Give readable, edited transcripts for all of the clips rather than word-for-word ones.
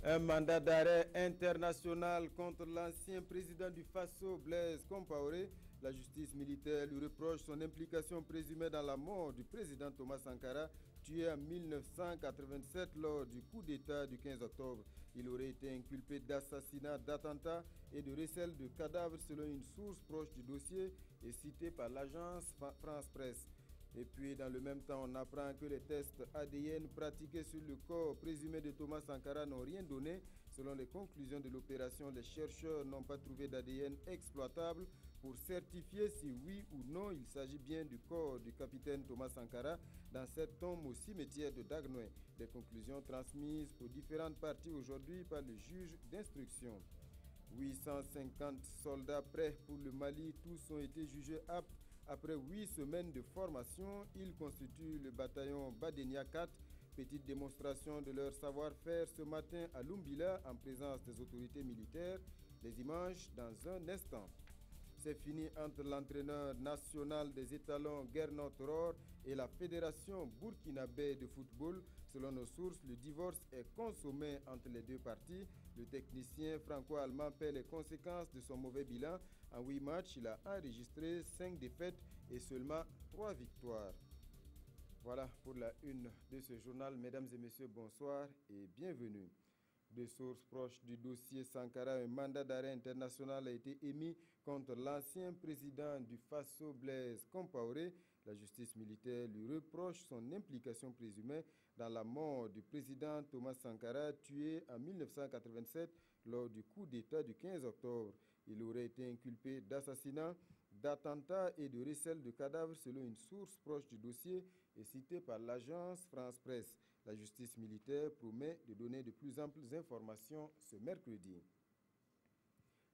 Un mandat d'arrêt international contre l'ancien président du Faso, Blaise Compaoré. La justice militaire lui reproche son implication présumée dans la mort du président Thomas Sankara, tué en 1987 lors du coup d'État du 15 octobre. Il aurait été inculpé d'assassinat, d'attentat et de recel de cadavres selon une source proche du dossier et citée par l'agence France Presse. Et puis, dans le même temps, on apprend que les tests ADN pratiqués sur le corps présumé de Thomas Sankara n'ont rien donné. Selon les conclusions de l'opération, les chercheurs n'ont pas trouvé d'ADN exploitable pour certifier si oui ou non il s'agit bien du corps du capitaine Thomas Sankara dans cette tombe au cimetière de Dagnoé. Les conclusions transmises aux différentes parties aujourd'hui par le juge d'instruction. 850 soldats prêts pour le Mali, tous ont été jugés aptes. Après 8 semaines de formation, ils constituent le bataillon Badenia 4. Petite démonstration de leur savoir-faire ce matin à Lumbila en présence des autorités militaires. Les images dans un instant. C'est fini entre l'entraîneur national des étalons Gernot Rohr et la fédération burkinabé de football. Selon nos sources, le divorce est consommé entre les deux parties. Le technicien franco-allemand paie les conséquences de son mauvais bilan. En 8 matchs, il a enregistré 5 défaites et seulement 3 victoires. Voilà pour la une de ce journal. Mesdames et messieurs, bonsoir et bienvenue. De sources proches du dossier Sankara, un mandat d'arrêt international a été émis contre l'ancien président du Faso, Blaise Compaoré. La justice militaire lui reproche son implication présumée dans la mort du président Thomas Sankara, tué en 1987 lors du coup d'État du 15 octobre. Il aurait été inculpé d'assassinat, d'attentat et de recel de cadavres selon une source proche du dossier et citée par l'agence France Presse. La justice militaire promet de donner de plus amples informations ce mercredi.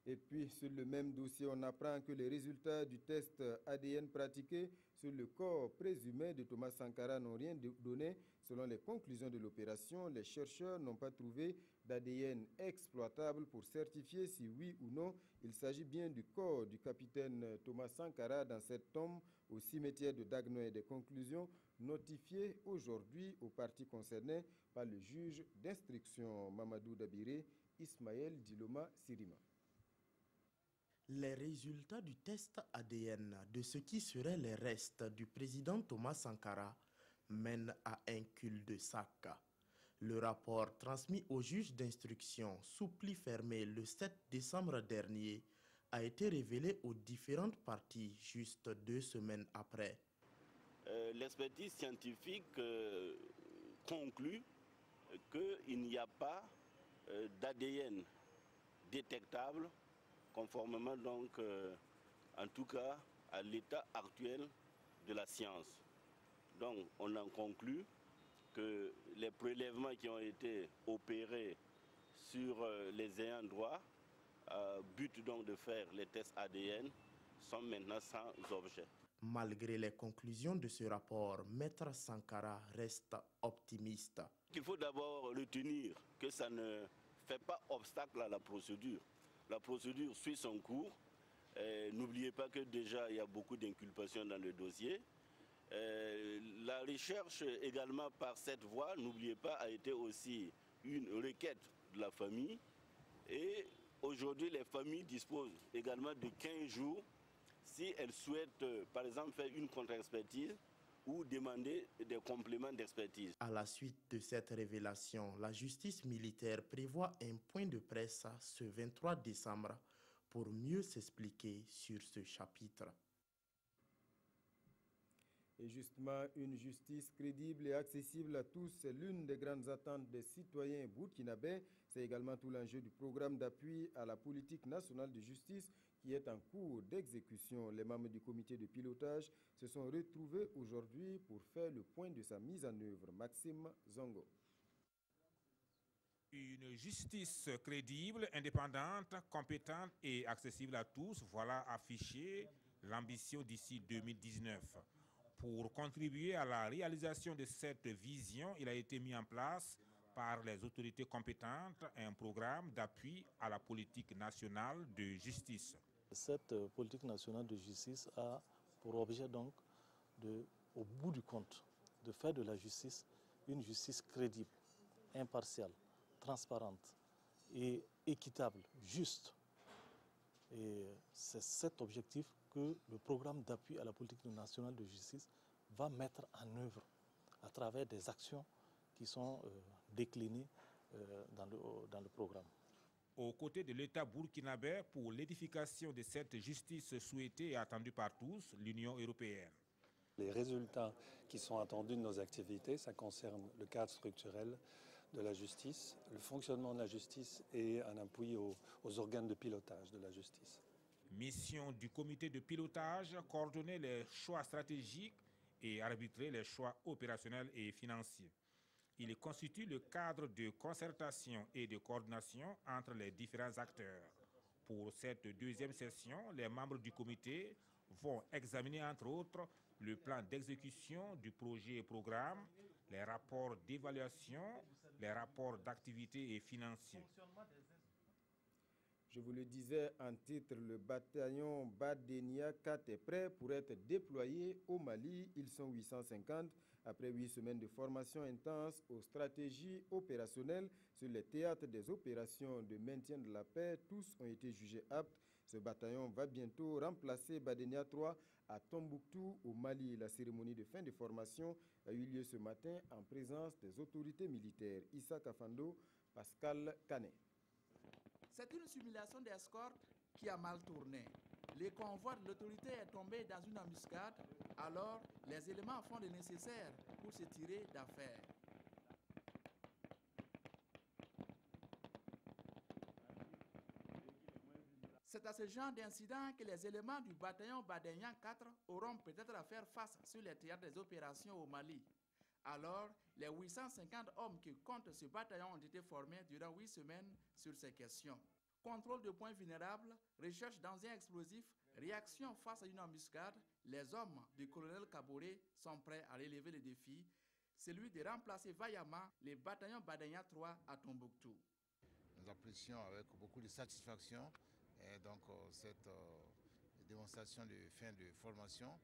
Et puis, sur le même dossier, on apprend que les résultats du test ADN pratiqué sur le corps présumé de Thomas Sankara n'ont rien donné. Selon les conclusions de l'opération, les chercheurs n'ont pas trouvé d'ADN exploitable pour certifier si oui ou non il s'agit bien du corps du capitaine Thomas Sankara dans cette tombe au cimetière de Dagnoé. Des conclusions notifiées aujourd'hui aux parties concernées par le juge d'instruction Mamadou Dabiré, Ismaël Diloma Sirima. Les résultats du test ADN de ce qui serait les restes du président Thomas Sankara mènent à un cul-de-sac. Le rapport transmis au juge d'instruction sous pli fermé le 7 décembre dernier a été révélé aux différentes parties juste 2 semaines après. L'expertise scientifique conclut qu'il n'y a pas d'ADN détectable conformément donc, en tout cas, à l'état actuel de la science. Donc, on en conclut que les prélèvements qui ont été opérés sur les ayants droit, but donc de faire les tests ADN, sont maintenant sans objet. Malgré les conclusions de ce rapport, Maître Sankara reste optimiste. Il faut d'abord retenir que ça ne fait pas obstacle à la procédure. La procédure suit son cours. N'oubliez pas que déjà il y a beaucoup d'inculpations dans le dossier. La recherche également par cette voie, n'oubliez pas, a été aussi une requête de la famille. Et aujourd'hui, les familles disposent également de 15 jours si elles souhaitent, par exemple, faire une contre-expertise ou demander des compléments d'expertise. À la suite de cette révélation, la justice militaire prévoit un point de presse ce 23 décembre pour mieux s'expliquer sur ce chapitre. Et justement, une justice crédible et accessible à tous, c'est l'une des grandes attentes des citoyens burkinabés. C'est également tout l'enjeu du programme d'appui à la politique nationale de justice qui est en cours d'exécution. Les membres du comité de pilotage se sont retrouvés aujourd'hui pour faire le point de sa mise en œuvre. Maxime Zongo. Une justice crédible, indépendante, compétente et accessible à tous, voilà affiché l'ambition d'ici 2019. Pour contribuer à la réalisation de cette vision, il a été mis en place par les autorités compétentes un programme d'appui à la politique nationale de justice. Cette politique nationale de justice a pour objet donc, au bout du compte, de faire de la justice une justice crédible, impartiale, transparente et équitable, juste. Et c'est cet objectif que le programme d'appui à la politique nationale de justice va mettre en œuvre à travers des actions qui sont déclinées dans le programme. Aux côtés de l'État burkinabé pour l'édification de cette justice souhaitée et attendue par tous, l'Union européenne. Les résultats qui sont attendus de nos activités, ça concerne le cadre structurel de la justice, le fonctionnement de la justice et un appui aux organes de pilotage de la justice. Mission du comité de pilotage, coordonner les choix stratégiques et arbitrer les choix opérationnels et financiers. Il constitue le cadre de concertation et de coordination entre les différents acteurs. Pour cette deuxième session, les membres du comité vont examiner entre autres le plan d'exécution du projet et programme, les rapports d'évaluation, les rapports d'activité et financiers. Je vous le disais en titre, le bataillon Badenia 4 est prêt pour être déployé au Mali. Ils sont 850. Après 8 semaines de formation intense aux stratégies opérationnelles sur les théâtres des opérations de maintien de la paix, tous ont été jugés aptes. Ce bataillon va bientôt remplacer Badenia 3 à Tombouctou au Mali. La cérémonie de fin de formation a eu lieu ce matin en présence des autorités militaires. Issa Kafando, Pascal Canet. C'est une simulation d'escorte qui a mal tourné. Le convoi de l'autorité est tombé dans une embuscade, alors les éléments font le nécessaire pour se tirer d'affaire. C'est à ce genre d'incident que les éléments du bataillon Badenian 4 auront peut-être à faire face sur les théâtres des opérations au Mali. Alors, les 850 hommes qui comptent ce bataillon ont été formés durant 8 semaines sur ces questions. Contrôle de points vulnérables, recherche d'engins explosifs, réaction face à une embuscade, les hommes du colonel Kaboré sont prêts à relever le défi, celui de remplacer vaillamment les bataillons Badenia 3 à Tombouctou. Nous apprécions avec beaucoup de satisfaction et donc, cette démonstration de fin de formation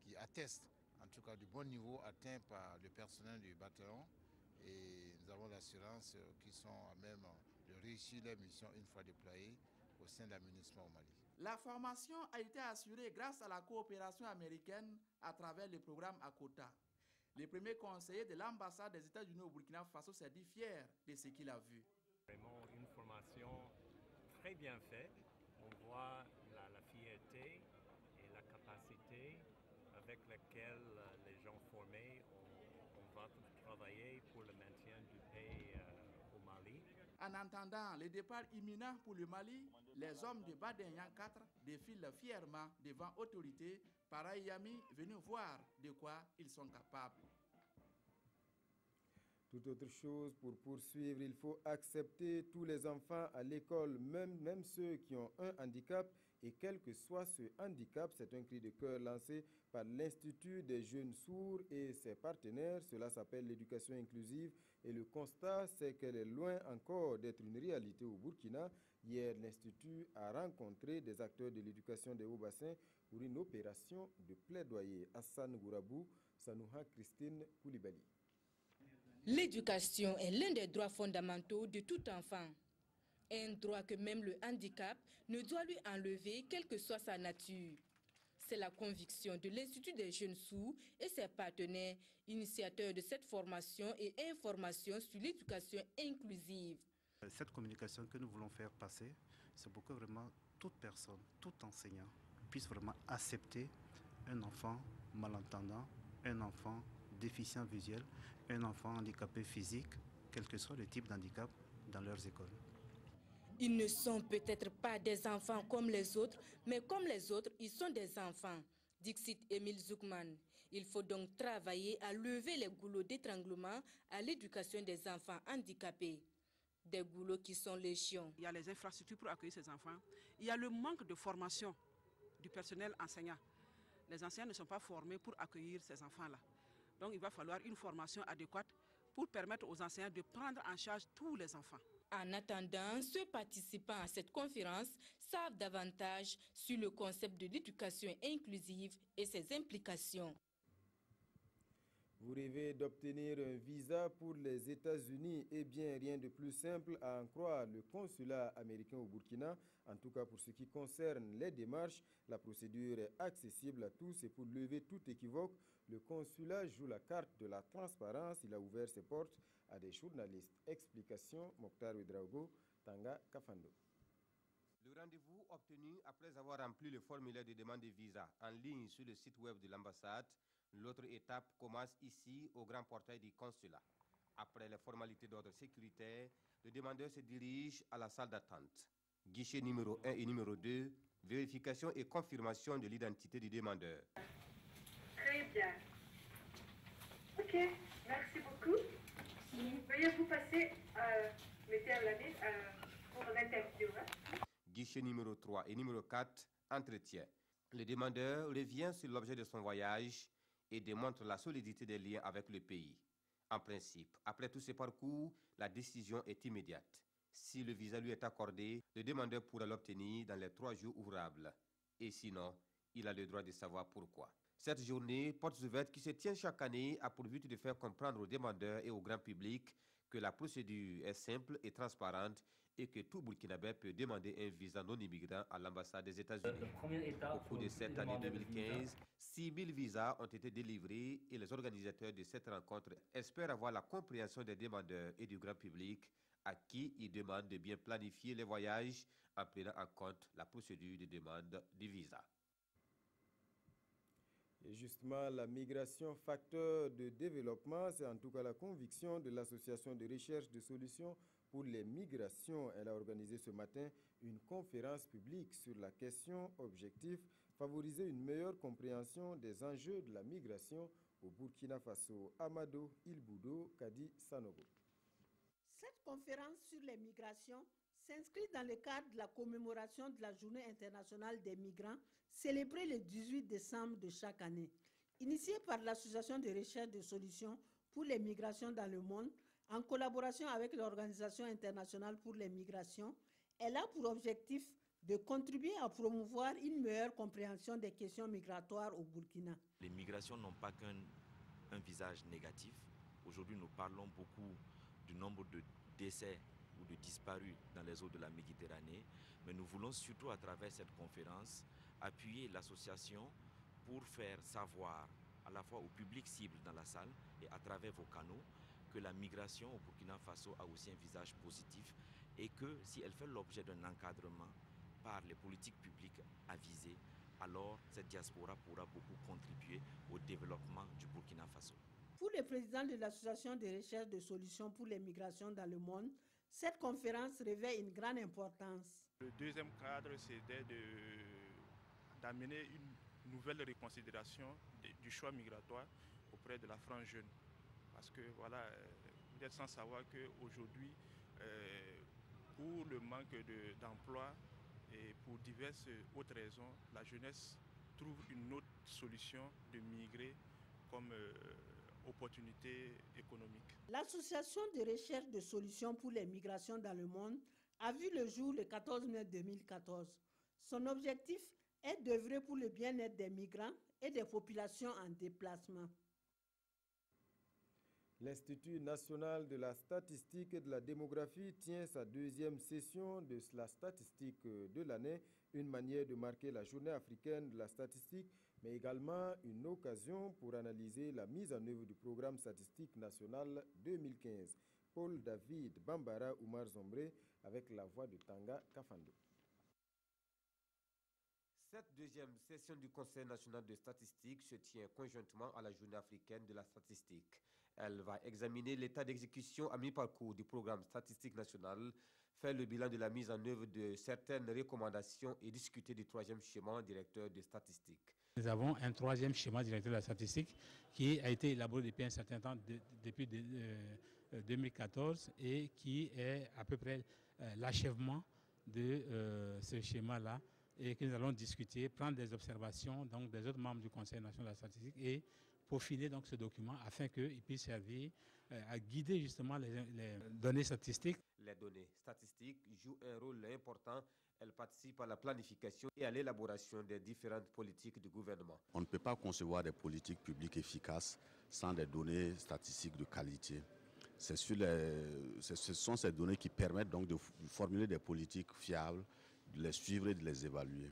qui atteste en tout cas du bon niveau atteint par le personnel du bataillon et nous avons l'assurance qu'ils sont à même de réussir leur mission une fois déployés au sein de l'aménagement au Mali. La formation a été assurée grâce à la coopération américaine à travers le programme ACOTA. Le premier conseiller de l'ambassade des États-Unis au Burkina Faso s'est dit fier de ce qu'il a vu. Vraiment une formation très bien faite. On voit la fierté et la capacité avec laquelle les gens formés on va travailler pour le maintien du paix au Mali. En attendant le départ imminent pour le Mali, les hommes de Badenian 4 défilent fièrement devant autorités par Ayami venus voir de quoi ils sont capables. Toute autre chose, pour poursuivre, il faut accepter tous les enfants à l'école, même ceux qui ont un handicap, et quel que soit ce handicap. C'est un cri de cœur lancé par l'Institut des jeunes sourds et ses partenaires. Cela s'appelle l'éducation inclusive et le constat, c'est qu'elle est loin encore d'être une réalité au Burkina. Hier, l'Institut a rencontré des acteurs de l'éducation des Hauts-Bassins pour une opération de plaidoyer. Hassan Gourabou, Sanouha Christine Koulibaly. L'éducation est l'un des droits fondamentaux de tout enfant. Un droit que même le handicap ne doit lui enlever, quelle que soit sa nature. C'est la conviction de l'Institut des jeunes sourds et ses partenaires, initiateurs de cette formation et information sur l'éducation inclusive. Cette communication que nous voulons faire passer, c'est pour que vraiment toute personne, tout enseignant puisse vraiment accepter un enfant malentendant, un enfant déficient visuel, un enfant handicapé physique, quel que soit le type d'handicap dans leurs écoles. Ils ne sont peut-être pas des enfants comme les autres, mais comme les autres, ils sont des enfants. Dixit Émile Zoukman. Il faut donc travailler à lever les goulots d'étranglement à l'éducation des enfants handicapés. Des goulots qui sont légion. Il y a les infrastructures pour accueillir ces enfants. Il y a le manque de formation du personnel enseignant. Les enseignants ne sont pas formés pour accueillir ces enfants-là. Donc il va falloir une formation adéquate pour permettre aux enseignants de prendre en charge tous les enfants. En attendant, ceux participant à cette conférence savent davantage sur le concept de l'éducation inclusive et ses implications. Vous rêvez d'obtenir un visa pour les États-Unis? Eh bien, rien de plus simple à en croire le consulat américain au Burkina. En tout cas, pour ce qui concerne les démarches, la procédure est accessible à tous et pour lever tout équivoque, le consulat joue la carte de la transparence. Il a ouvert ses portes à des journalistes. Explication, Mokhtar Ouedraogo, Tanga Kafando. Le rendez-vous obtenu après avoir rempli le formulaire de demande de visa en ligne sur le site web de l'ambassade. L'autre étape commence ici au grand portail du consulat. Après les formalités d'ordre sécuritaire, le demandeur se dirige à la salle d'attente. Guichet numéro 1 et numéro 2, vérification et confirmation de l'identité du demandeur. Très bien. Ok, merci beaucoup. Veuillez vous passer, mettez à la liste pour l'interview. Guichet numéro 3 et numéro 4, entretien. Le demandeur revient sur l'objet de son voyage et démontre la solidité des liens avec le pays. En principe, après tout ce parcours, la décision est immédiate. Si le visa lui est accordé, le demandeur pourra l'obtenir dans les 3 jours ouvrables. Et sinon, il a le droit de savoir pourquoi. Cette journée, portes ouvertes qui se tient chaque année, a pour but de faire comprendre aux demandeurs et au grand public que la procédure est simple et transparente et que tout Burkinabé peut demander un visa non-immigrant à l'ambassade des États-Unis. Au cours de cette année 2015, 6 000 visas ont été délivrés et les organisateurs de cette rencontre espèrent avoir la compréhension des demandeurs et du grand public à qui ils demandent de bien planifier les voyages en prenant en compte la procédure de demande du visa. Et justement, la migration, facteur de développement, c'est en tout cas la conviction de l'Association de recherche de solutions pour les migrations. Elle a organisé ce matin une conférence publique sur la question objectif, favoriser une meilleure compréhension des enjeux de la migration au Burkina Faso. Amado Ilboudo, Kadi Sanogo. Cette conférence sur les migrations s'inscrit dans le cadre de la commémoration de la Journée internationale des migrants, célébrée le 18 décembre de chaque année. Initiée par l'Association de recherche de solutions pour les migrations dans le monde, en collaboration avec l'Organisation internationale pour les migrations, elle a pour objectif de contribuer à promouvoir une meilleure compréhension des questions migratoires au Burkina. Les migrations n'ont pas qu'un visage négatif. Aujourd'hui, nous parlons beaucoup du nombre de décès ou de disparus dans les eaux de la Méditerranée, mais nous voulons surtout à travers cette conférence appuyer l'association pour faire savoir à la fois au public cible dans la salle et à travers vos canaux que la migration au Burkina Faso a aussi un visage positif et que si elle fait l'objet d'un encadrement par les politiques publiques avisées, alors cette diaspora pourra beaucoup contribuer au développement du Burkina Faso. Pour le président de l'Association de recherche de solutions pour les migrations dans le monde, cette conférence revêt une grande importance. Le deuxième cadre, c'était d'amener une nouvelle reconsidération du choix migratoire auprès de la frange jeune. Parce que voilà, vous êtes sans savoir qu'aujourd'hui, pour le manque d'emploi et pour diverses autres raisons, la jeunesse trouve une autre solution de migrer comme opportunité économique. L'Association de recherche de solutions pour les migrations dans le monde a vu le jour le 14 mai 2014. Son objectif est d'œuvrer pour le bien-être des migrants et des populations en déplacement. L'Institut national de la statistique et de la démographie tient sa deuxième session de la statistique de l'année, une manière de marquer la journée africaine de la statistique, mais également une occasion pour analyser la mise en œuvre du programme statistique national 2015. Paul David Bambara Oumar Zombré avec la voix de Tanga Kafando. Cette deuxième session du Conseil national de statistique se tient conjointement à la journée africaine de la statistique. Elle va examiner l'état d'exécution à mi-parcours du programme statistique national, faire le bilan de la mise en œuvre de certaines recommandations et discuter du troisième schéma directeur de statistique. Nous avons un troisième schéma directeur de la statistique qui a été élaboré depuis un certain temps, depuis 2014, et qui est à peu près l'achèvement de ce schéma-là, et que nous allons discuter, prendre des observations donc des autres membres du Conseil national de la statistique et peaufiner donc ce document afin qu'il puisse servir à guider justement les données statistiques. Les données statistiques jouent un rôle important. Elles participent à la planification et à l'élaboration des différentes politiques du gouvernement. On ne peut pas concevoir des politiques publiques efficaces sans des données statistiques de qualité. Ce sont ces données qui permettent donc de formuler des politiques fiables, de les suivre et de les évaluer.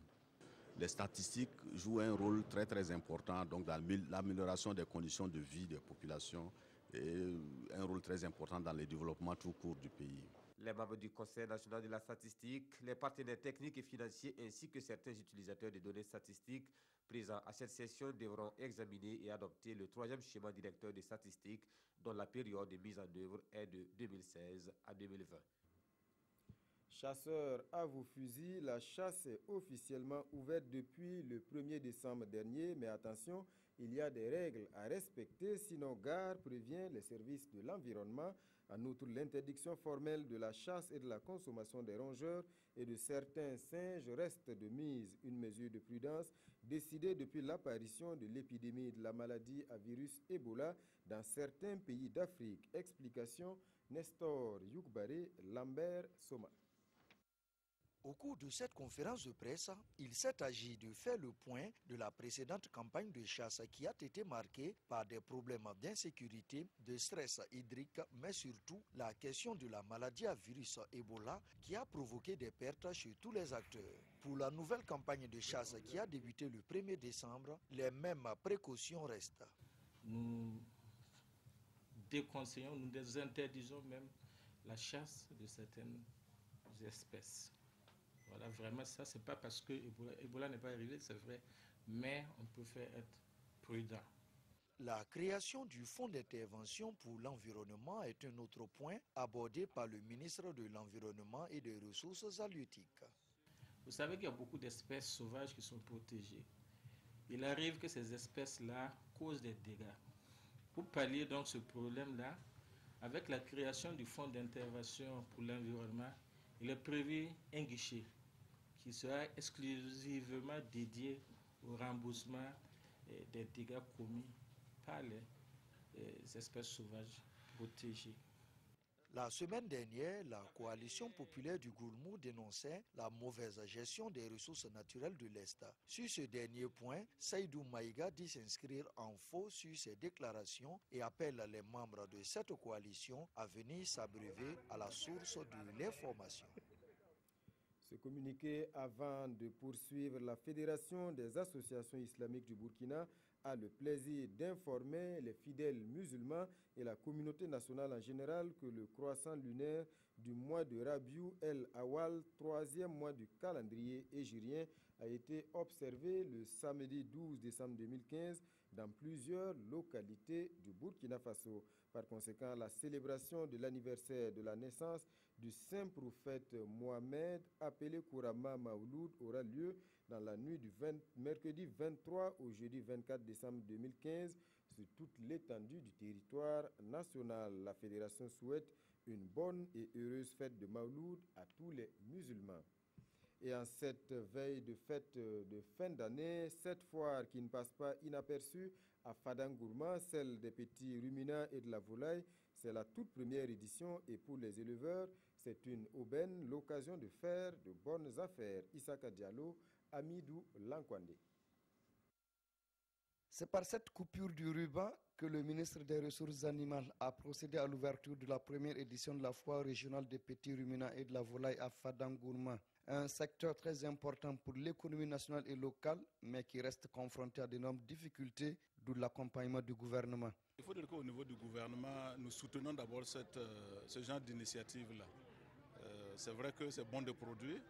Les statistiques jouent un rôle très très important donc dans l'amélioration des conditions de vie des populations et un rôle très important dans le développement tout court du pays. Les membres du Conseil national de la statistique, les partenaires techniques et financiers ainsi que certains utilisateurs de données statistiques présents à cette session devront examiner et adopter le 3e schéma directeur des statistiques dont la période de mise en œuvre est de 2016 à 2020. Chasseurs à vos fusils, la chasse est officiellement ouverte depuis le 1er décembre dernier, mais attention, il y a des règles à respecter, sinon Gare prévient les services de l'environnement. En outre, l'interdiction formelle de la chasse et de la consommation des rongeurs et de certains singes reste de mise, une mesure de prudence décidée depuis l'apparition de l'épidémie de la maladie à virus Ebola dans certains pays d'Afrique. Explication, Nestor Youkbaré, Lambert Soma. Au cours de cette conférence de presse, il s'est agi de faire le point de la précédente campagne de chasse qui a été marquée par des problèmes d'insécurité, de stress hydrique, mais surtout la question de la maladie à virus Ebola qui a provoqué des pertes chez tous les acteurs. Pour la nouvelle campagne de chasse qui a débuté le 1er décembre, les mêmes précautions restent. Nous déconseillons, nous désinterdisons même la chasse de certaines espèces. Voilà, vraiment, ça, c'est pas parce que Ebola n'est pas arrivé, c'est vrai, mais on peut faire être prudent. La création du fonds d'intervention pour l'environnement est un autre point abordé par le ministre de l'Environnement et des Ressources halieutiques. Vous savez qu'il y a beaucoup d'espèces sauvages qui sont protégées. Il arrive que ces espèces-là causent des dégâts. Pour pallier donc ce problème-là, avec la création du fonds d'intervention pour l'environnement, il est prévu un guichet qui sera exclusivement dédié au remboursement des dégâts commis par les espèces sauvages protégées. La semaine dernière, la coalition populaire du Gourmou dénonçait la mauvaise gestion des ressources naturelles de l'Est. Sur ce dernier point, Seydou Maïga dit s'inscrire en faux sur ses déclarations et appelle les membres de cette coalition à venir s'abreuver à la source de l'information. Ce communiqué avant de poursuivre, la Fédération des associations islamiques du Burkina a le plaisir d'informer les fidèles musulmans et la communauté nationale en général que le croissant lunaire du mois de Rabiou El Awal, 3e mois du calendrier hégirien, a été observé le samedi 12 décembre 2015 dans plusieurs localités du Burkina Faso. Par conséquent, la célébration de l'anniversaire de la naissance du saint prophète Mohamed, appelé couramment Maouloud, aura lieu dans la nuit du mercredi 23 au jeudi 24 décembre 2015 sur toute l'étendue du territoire national. La fédération souhaite une bonne et heureuse fête de Maouloud à tous les musulmans. Et en cette veille de fête de fin d'année, cette foire qui ne passe pas inaperçue à Fadangourma, celle des petits ruminants et de la volaille, c'est la toute première édition et pour les éleveurs, c'est une aubaine, l'occasion de faire de bonnes affaires. Issaka Diallo, Amidou Lankwande. C'est par cette coupure du ruban que le ministre des Ressources animales a procédé à l'ouverture de la première édition de la foire régionale des petits ruminants et de la volaille à Fadangourma. Un secteur très important pour l'économie nationale et locale, mais qui reste confronté à d'énormes difficultés, d'où l'accompagnement du gouvernement. Il faut dire qu'au niveau du gouvernement, nous soutenons d'abord ce genre d'initiative-là. C'est vrai que c'est bon de produire,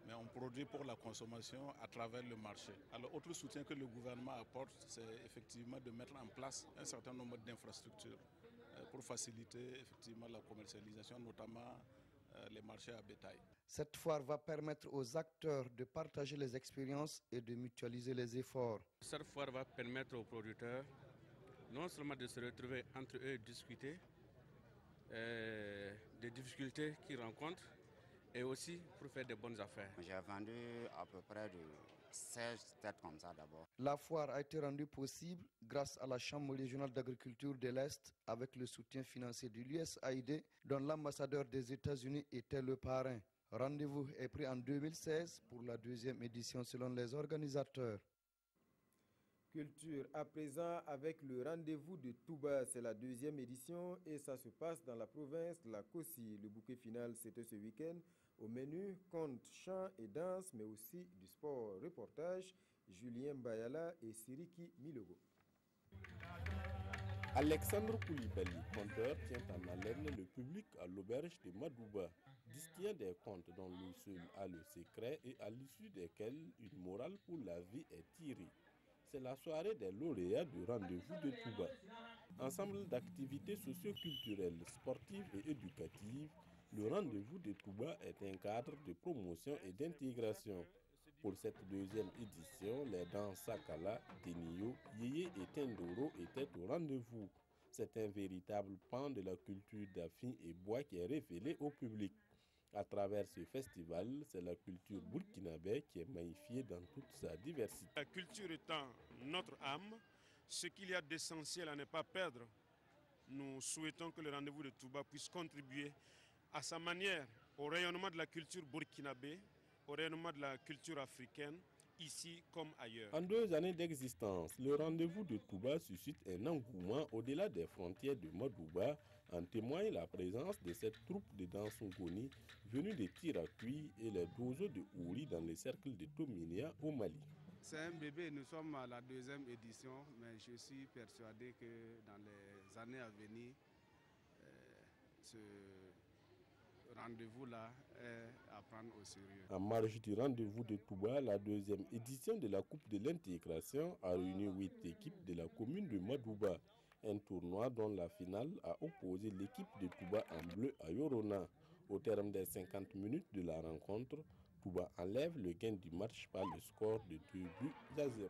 mais on produit pour la consommation à travers le marché. Alors, autre soutien que le gouvernement apporte, c'est effectivement de mettre en place un certain nombre d'infrastructures pour faciliter effectivement la commercialisation, notamment les marchés à bétail. Cette foire va permettre aux acteurs de partager les expériences et de mutualiser les efforts. Cette foire va permettre aux producteurs non seulement de se retrouver entre eux et discuter des difficultés qu'ils rencontrent, et aussi pour faire de bonnes affaires. J'ai vendu à peu près de 16 têtes comme ça d'abord. La foire a été rendue possible grâce à la Chambre régionale d'agriculture de l'Est avec le soutien financier de l'USAID dont l'ambassadeur des États-Unis était le parrain. Rendez-vous est pris en 2016 pour la 2e édition selon les organisateurs. Culture à présent avec le rendez-vous de Touba. C'est la 2e édition et ça se passe dans la province de la Kossi. Le bouquet final, c'était ce week-end. Au menu, contes, chants et danse, mais aussi du sport. Reportage, Julien Bayala et Siriki Milogo. Alexandre Koulibaly, conteur, tient en haleine le public à l'auberge de Madouba, distillant des contes dont lui seul a le secret et à l'issue desquels une morale pour la vie est tirée. C'est la soirée des lauréats du rendez-vous de Touba. Ensemble d'activités socio-culturelles, sportives et éducatives, le rendez-vous de Touba est un cadre de promotion et d'intégration. Pour cette 2e édition, les danses Sakala, Tenio, Yeye et Tendoro étaient au rendez-vous. C'est un véritable pan de la culture d'Afin et Bois qui est révélé au public. À travers ce festival, c'est la culture burkinabé qui est magnifiée dans toute sa diversité. La culture étant notre âme, ce qu'il y a d'essentiel à ne pas perdre, nous souhaitons que le rendez-vous de Touba puisse contribuer à sa manière au rayonnement de la culture burkinabé, au rayonnement de la culture africaine, ici comme ailleurs. En 2 années d'existence, le rendez-vous de Touba suscite un engouement au-delà des frontières de Madouba. En témoigne la présence de cette troupe de danse Ngoni venue de Tirakui et les dozos de Ouri dans les cercles de Tominia au Mali. C'est un bébé, nous sommes à la 2e édition, mais je suis persuadé que dans les années à venir, ce rendez-vous-là est à prendre au sérieux. En marge du rendez-vous de Touba, la 2e édition de la Coupe de l'intégration a réuni 8 équipes de la commune de Madouba. Un tournoi dont la finale a opposé l'équipe de Touba en bleu à Yorona. Au terme des 50 minutes de la rencontre, Touba enlève le gain du match par le score de 2-0.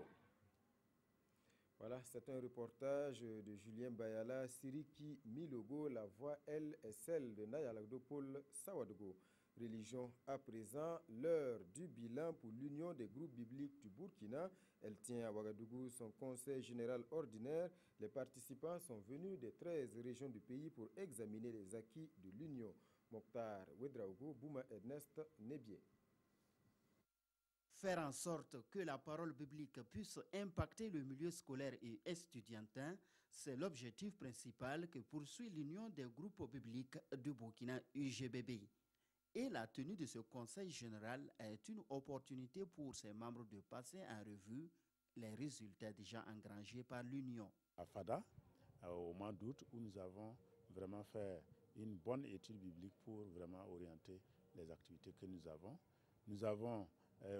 Voilà, c'est un reportage de Julien Bayala, Siriki Milogo. La voix, elle, est celle de Nayalagdopol Sawadogo. Religion à présent, l'heure du bilan pour l'Union des groupes bibliques du Burkina. Elle tient à Ouagadougou son conseil général ordinaire. Les participants sont venus des 13 régions du pays pour examiner les acquis de l'Union. Mokhtar Ouedraogo, Bouma Ernest Nebié. Faire en sorte que la parole biblique puisse impacter le milieu scolaire et estudiantin, c'est l'objectif principal que poursuit l'Union des groupes bibliques du Burkina UGBB. Et la tenue de ce conseil général est une opportunité pour ses membres de passer en revue les résultats déjà engrangés par l'Union. À Fada, au mois d'août, où nous avons vraiment fait une bonne étude biblique pour vraiment orienter les activités que nous avons. Nous avons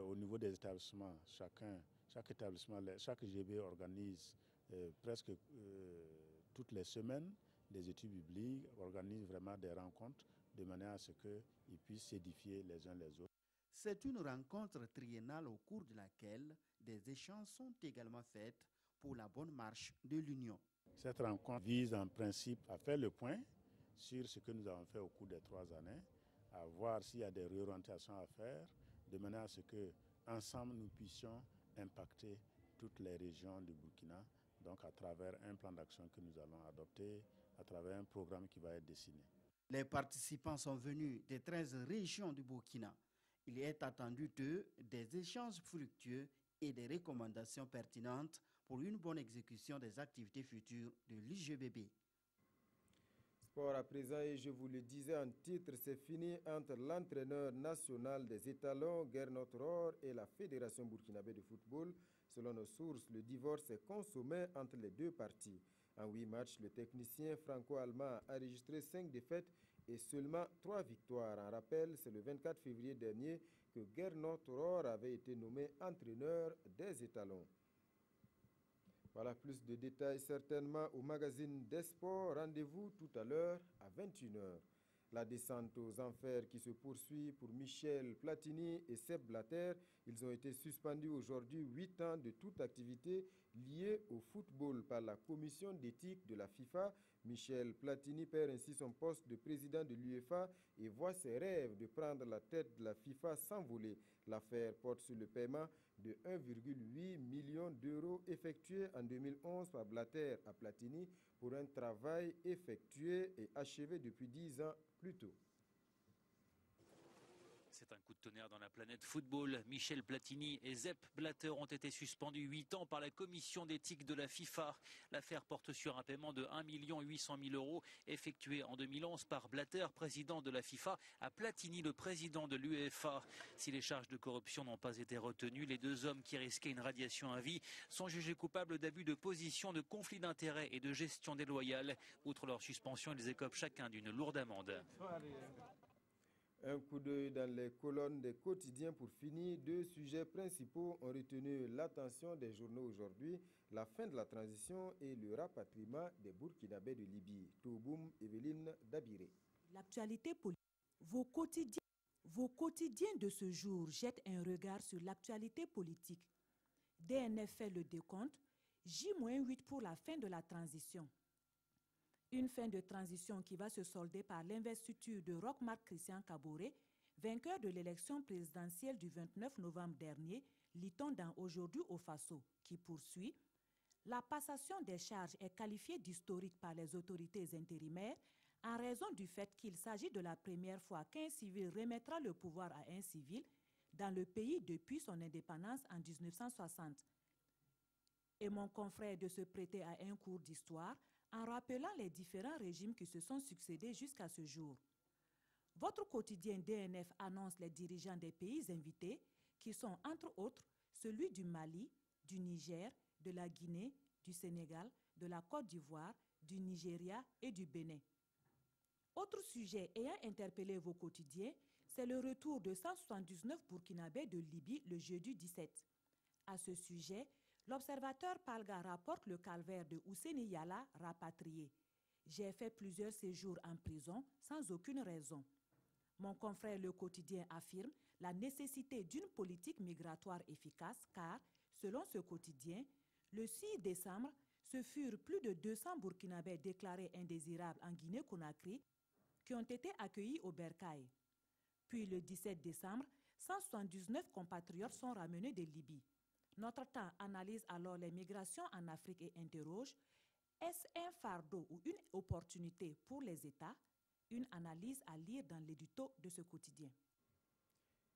au niveau des établissements, chaque établissement, chaque GB organise presque toutes les semaines des études bibliques, organise vraiment des rencontres de manière à ce qu'ils puissent s'édifier les uns les autres. C'est une rencontre triennale au cours de laquelle des échanges sont également faits pour la bonne marche de l'Union. Cette rencontre vise en principe à faire le point sur ce que nous avons fait au cours des 3 années, à voir s'il y a des réorientations à faire, de manière à ce qu'ensemble nous puissions impacter toutes les régions du Burkina, donc à travers un plan d'action que nous allons adopter, à travers un programme qui va être dessiné. Les participants sont venus des 13 régions du Burkina. Il est attendu d'eux des échanges fructueux et des recommandations pertinentes pour une bonne exécution des activités futures de l'UGBB. Sport à présent, et je vous le disais en titre, c'est fini entre l'entraîneur national des étalons, Gernot Rohr, et la Fédération burkinabé de football. Selon nos sources, le divorce est consommé entre les deux parties. En 8 matchs, le technicien franco-allemand a enregistré 5 défaites et seulement 3 victoires. En rappel, c'est le 24 février dernier que Gernot Rohr avait été nommé entraîneur des étalons. Voilà, plus de détails certainement au magazine des sports. Rendez-vous tout à l'heure à 21h. La descente aux enfers qui se poursuit pour Michel Platini et Sepp Blatter. Ils ont été suspendus aujourd'hui 8 ans de toute activité liée au football par la commission d'éthique de la FIFA. Michel Platini perd ainsi son poste de président de l'UEFA et voit ses rêves de prendre la tête de la FIFA s'envoler. L'affaire porte sur le paiement de 1,8 million d'euros effectué en 2011 par Blatter à Platini pour un travail effectué et achevé depuis 10 ans plus tôt. C'est un coup de tonnerre dans la planète football. Michel Platini et Sepp Blatter ont été suspendus 8 ans par la commission d'éthique de la FIFA. L'affaire porte sur un paiement de 1 800 000 euros effectué en 2011 par Blatter, président de la FIFA, à Platini, le président de l'UEFA. Si les charges de corruption n'ont pas été retenues, les deux hommes qui risquaient une radiation à vie sont jugés coupables d'abus de position, de conflit d'intérêts et de gestion déloyale. Outre leur suspension, ils écopent chacun d'une lourde amende. Un coup d'œil dans les colonnes des quotidiens pour finir. Deux sujets principaux ont retenu l'attention des journaux aujourd'hui: la fin de la transition et le rapatriement des Burkinabés de Libye. Touboum, Evelyne Dabiré. L'actualité politique. Vos quotidiens de ce jour jettent un regard sur l'actualité politique. DNF fait le décompte, J-8 pour la fin de la transition. Une fin de transition qui va se solder par l'investiture de Roch-Marc Christian Kaboré, vainqueur de l'élection présidentielle du 29 novembre dernier, lit-on dans Aujourd'hui au Faso, qui poursuit. La passation des charges est qualifiée d'historique par les autorités intérimaires en raison du fait qu'il s'agit de la première fois qu'un civil remettra le pouvoir à un civil dans le pays depuis son indépendance en 1960. Et mon confrère de se prêter à un cours d'histoire en rappelant les différents régimes qui se sont succédés jusqu'à ce jour. Votre quotidien DNF annonce les dirigeants des pays invités, qui sont entre autres celui du Mali, du Niger, de la Guinée, du Sénégal, de la Côte d'Ivoire, du Nigeria et du Bénin. Autre sujet ayant interpellé vos quotidiens, c'est le retour de 179 Burkinabés de Libye le jeudi 17. À ce sujet, l'observateur Palga rapporte le calvaire de Ousseini Yala, rapatrié. J'ai fait plusieurs séjours en prison sans aucune raison. Mon confrère Le Quotidien affirme la nécessité d'une politique migratoire efficace car, selon ce quotidien, le 6 décembre, ce furent plus de 200 Burkinabés déclarés indésirables en Guinée-Conakry qui ont été accueillis au Bercail. Puis le 17 décembre, 179 compatriotes sont ramenés de Libye. Notre temps analyse alors les migrations en Afrique et interroge: est-ce un fardeau ou une opportunité pour les États? Une analyse à lire dans l'édito de ce quotidien.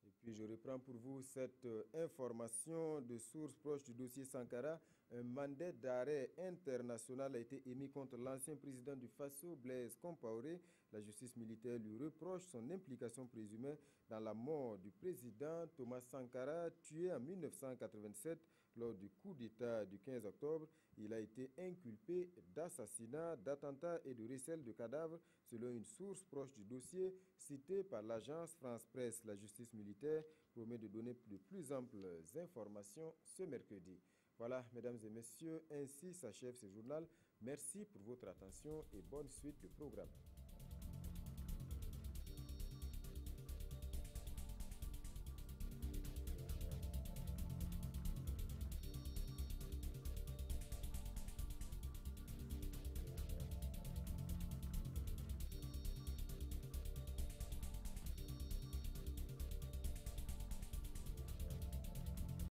Et puis je reprends pour vous cette information de sources proches du dossier Sankara. Un mandat d'arrêt international a été émis contre l'ancien président du Faso, Blaise Compaoré. La justice militaire lui reproche son implication présumée dans la mort du président Thomas Sankara, tué en 1987 lors du coup d'État du 15 octobre. Il a été inculpé d'assassinat, d'attentat et de recel de cadavres, selon une source proche du dossier citée par l'agence France Presse. La justice militaire promet de donner de plus amples informations ce mercredi. Voilà, mesdames et messieurs, ainsi s'achève ce journal. Merci pour votre attention et bonne suite de programme.